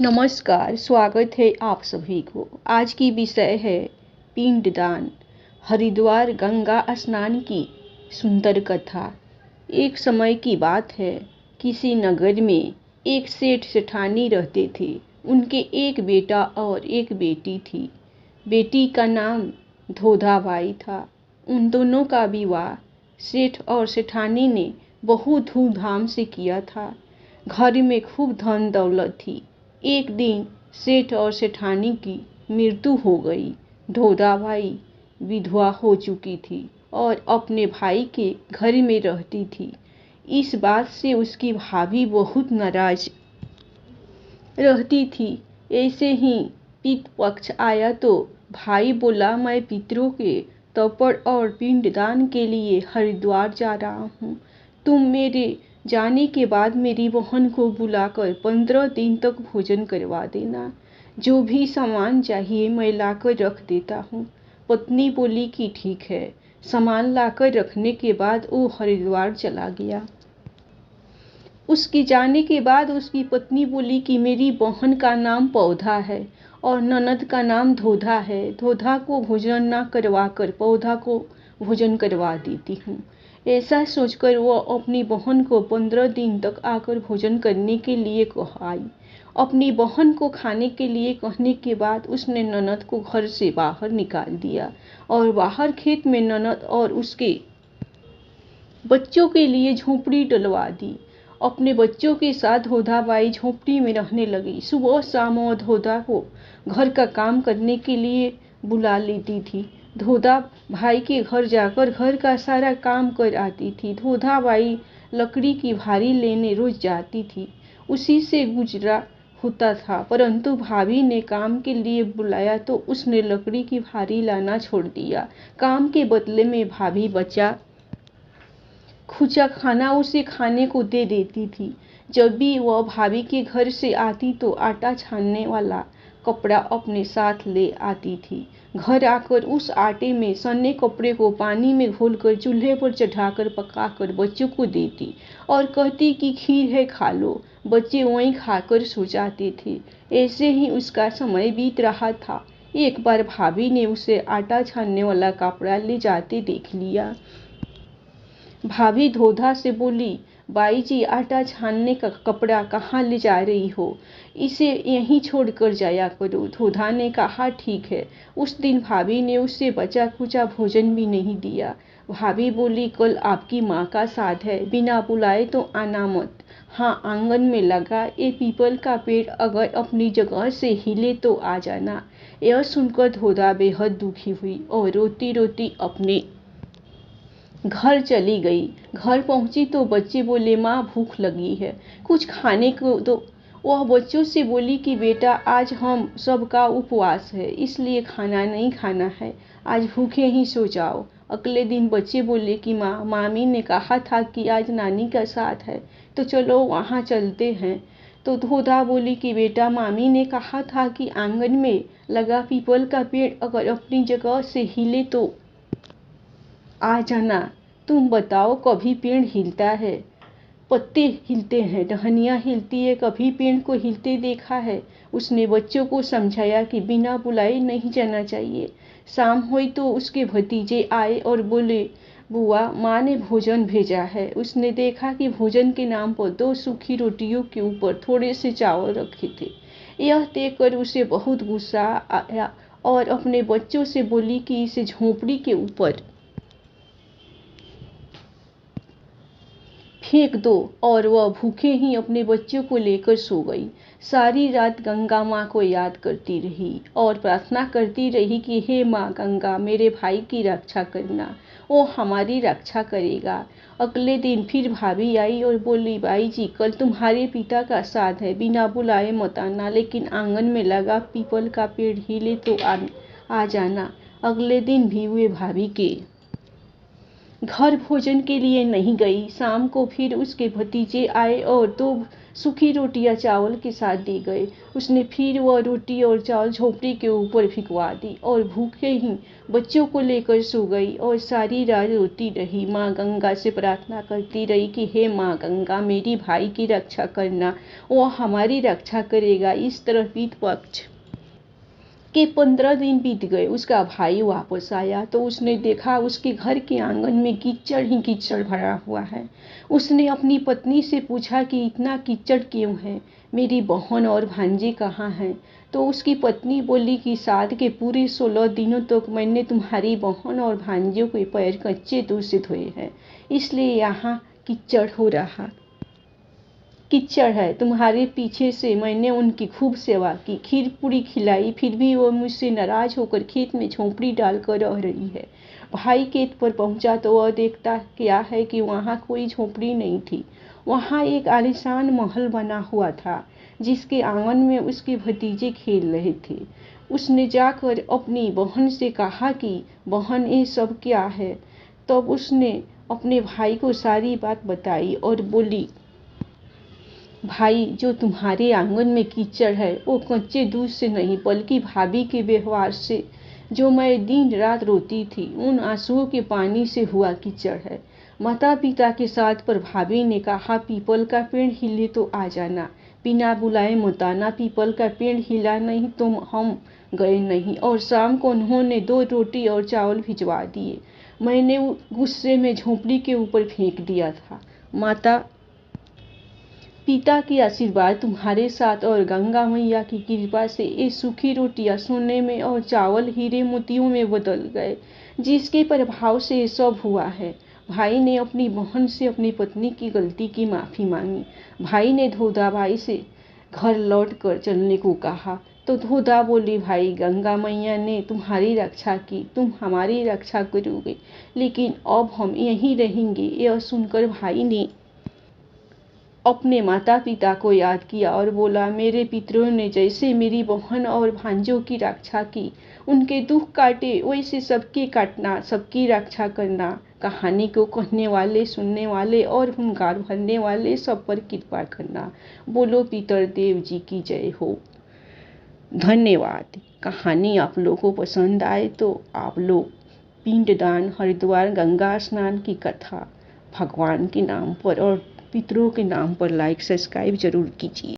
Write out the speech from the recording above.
नमस्कार, स्वागत है आप सभी को। आज की विषय है पिंडदान। हरिद्वार गंगा स्नान की सुंदर कथा। एक समय की बात है, किसी नगर में एक सेठ सेठानी रहते थे। उनके एक बेटा और एक बेटी थी। बेटी का नाम धोधाबाई था। उन दोनों का विवाह सेठ और सेठानी ने बहुत धूमधाम से किया था। घर में खूब धन दौलत थी। एक दिन सेठ और सेठानी की मृत्यु हो गई। धोधाबाई विधवा हो चुकी थी और अपने भाई के घर में रहती थी। इस बात से उसकी भाभी बहुत नाराज रहती थी। ऐसे ही पितृ पक्ष आया तो भाई बोला, मैं पितरों के तर्पण और पिंडदान के लिए हरिद्वार जा रहा हूँ। तुम मेरे जाने के बाद मेरी बहन को बुलाकर 15 दिन तक भोजन करवा देना। जो भी सामान चाहिए मैं लाकर रख देता हूँ। पत्नी बोली कि ठीक है। सामान लाकर रखने के बाद वो हरिद्वार चला गया। उसके जाने के बाद उसकी पत्नी बोली कि मेरी बहन का नाम पौधा है और ननद का नाम धोधा है। धोधा को भोजन ना करवा कर पौधा को भोजन करवा देती हूँ। ऐसा सोचकर वो अपनी बहन को 15 दिन तक आकर भोजन करने के लिए आई। अपनी बहन को खाने के लिए कहने के बाद उसने ननद को घर से बाहर निकाल दिया और बाहर खेत में ननद और उसके बच्चों के लिए झोपड़ी डलवा दी। अपने बच्चों के साथ धोधाबाई झोपड़ी में रहने लगी। सुबह शाम वो धोधा को घर का काम करने के लिए बुला लेती थी। धोधा भाई के घर जाकर घर का सारा काम कर आती थी। धोधाबाई लकड़ी की भारी लेने रोज जाती थी। उसी से गुजरा होता था, परंतु भाभी ने काम के लिए बुलाया तो उसने लकड़ी की भारी लाना छोड़ दिया। काम के बदले में भाभी बचा खुचा खाना उसे खाने को दे देती थी। जब भी वह भाभी के घर से आती तो आटा छानने वाला कपड़ा अपने साथ ले आती थी। घर आकर उस आटे में सने कपड़े को पानी में घोलकर चूल्हे पर चढ़ाकर पकाकर बच्चों को देती और कहती कि खीर है खा लो। बच्चे वहीं खाकर सो जाते थे। ऐसे ही उसका समय बीत रहा था। एक बार भाभी ने उसे आटा छानने वाला कपड़ा ले जाते देख लिया। भाभी धोधा से बोली, बाई जी, आटा छानने का कपड़ा कहाँ ले जा रही हो? इसे यहीं छोड़कर जाया करो। धोधा ने कहा, ठीक है। उस दिन भाभी ने उसे बचा खुचा भोजन भी नहीं दिया। भाभी बोली, कल आपकी माँ का श्राद्ध है, बिना बुलाए तो आना मत। हाँ, आंगन में लगा ये पीपल का पेड़ अगर अपनी जगह से हिले तो आ जाना। यह सुनकर धोधा बेहद दुखी हुई और रोती रोती अपने घर चली गई। घर पहुंची तो बच्चे बोले, माँ भूख लगी है, कुछ खाने को दो। वह बच्चों से बोली कि बेटा, आज हम सबका उपवास है, इसलिए खाना नहीं खाना है, आज भूखे ही सो जाओ। अगले दिन बच्चे बोले कि माँ, मामी ने कहा था कि आज नानी का साथ है, तो चलो वहाँ चलते हैं। तो धोधा बोली कि बेटा, मामी ने कहा था कि आंगन में लगा पीपल का पेड़ अगर अपनी जगह से हिले तो आ जाना। तुम बताओ, कभी पेड़ हिलता है? पत्ते हिलते हैं, टहनियाँ हिलती है, कभी पेड़ को हिलते देखा है? उसने बच्चों को समझाया कि बिना बुलाए नहीं जाना चाहिए। शाम हुई तो उसके भतीजे आए और बोले, बुआ, माँ ने भोजन भेजा है। उसने देखा कि भोजन के नाम पर 2 सूखी रोटियों के ऊपर थोड़े से चावल रखे थे। यह देखकर उसे बहुत गुस्सा आया और अपने बच्चों से बोली कि इसे झोपड़ी के ऊपर फेंक दो, और वह भूखे ही अपने बच्चों को लेकर सो गई। सारी रात गंगा माँ को याद करती रही और प्रार्थना करती रही कि हे माँ गंगा, मेरे भाई की रक्षा करना, वो हमारी रक्षा करेगा। अगले दिन फिर भाभी आई और बोली, बाई जी, कल तुम्हारे पिता का श्राद्ध है, बिना बुलाए मत आना, लेकिन आंगन में लगा पीपल का पेड़ हिले तो आ जाना। अगले दिन भी वे भाभी के घर भोजन के लिए नहीं गई। शाम को फिर उसके भतीजे आए और 2 सूखी रोटी या चावल के साथ दे गए। उसने फिर वह रोटी और चावल झोपड़ी के ऊपर फिकवा दी और भूखे ही बच्चों को लेकर सो गई और सारी रात रोती रही। माँ गंगा से प्रार्थना करती रही कि हे माँ गंगा, मेरी भाई की रक्षा करना, वह हमारी रक्षा करेगा। इस तरह बीत पक्ष के 15 दिन बीत गए। उसका भाई वापस आया तो उसने देखा उसके घर के आंगन में कीचड़ ही कीचड़ भरा हुआ है। उसने अपनी पत्नी से पूछा कि इतना कीचड़ क्यों है, मेरी बहन और भांजे कहाँ हैं? तो उसकी पत्नी बोली कि साल के पूरे 16 दिनों तक मैंने तुम्हारी बहन और भांजों के पैर कच्चे दूध से धोए हैं, इसलिए यहाँ कीचड़ हो रहा कीचड़ है। तुम्हारे पीछे से मैंने उनकी खूब सेवा की, खीर पूरी खिलाई, फिर भी वो मुझसे नाराज होकर खेत में झोंपड़ी डालकर रह रही है। भाई खेत पर पहुंचा तो वह देखता क्या है कि वहां कोई झोंपड़ी नहीं थी। वहां एक आलीशान महल बना हुआ था जिसके आंगन में उसके भतीजे खेल रहे थे। उसने जाकर अपनी बहन से कहा कि बहन, ये सब क्या है? तब उसने अपने भाई को सारी बात बताई और बोली, भाई, जो तुम्हारे आंगन में कीचड़ है वो कच्चे दूध से नहीं बल्कि भाभी के व्यवहार से, जो मैं दिन रात रोती थी, उन आंसुओं के पानी से हुआ कीचड़ है। माता पिता के साथ पर भाभी ने कहा, पीपल का पेड़ हिले तो आ जाना, बिना बुलाए मत आना। पीपल का पेड़ हिला नहीं तो हम गए नहीं। और शाम को उन्होंने 2 रोटी और चावल भिजवा दिए। मैंने गुस्से में झोंपड़ी के ऊपर फेंक दिया था। माता पिता की आशीर्वाद तुम्हारे साथ और गंगा मैया की कृपा से ये सूखी रोटियां सोने में और चावल हीरे मोतियों में बदल गए, जिसके प्रभाव से ये सब हुआ है। भाई ने अपनी बहन से अपनी पत्नी की गलती की माफी मांगी। भाई ने धोधाबाई से घर लौट कर चलने को कहा तो धोधा बोली, भाई, गंगा मैया ने तुम्हारी रक्षा की, तुम हमारी रक्षा करोगे, लेकिन अब हम यहीं रहेंगे। यह सुनकर भाई ने अपने माता पिता को याद किया और बोला, मेरे पितरों ने जैसे मेरी बहन और भांजों की रक्षा की, उनके दुख काटे, वैसे सबके काटना, सबकी रक्षा करना। कहानी को कहने वाले, सुनने वाले और हुंकार भरने वाले सब पर कृपा करना। बोलो पितर देव जी की जय हो। धन्यवाद। कहानी आप लोगों को पसंद आए तो आप लोग पिंडदान, हरिद्वार गंगा स्नान की कथा भगवान के नाम पर और पितरों के नाम पर लाइक सब्सक्राइब जरूर कीजिए।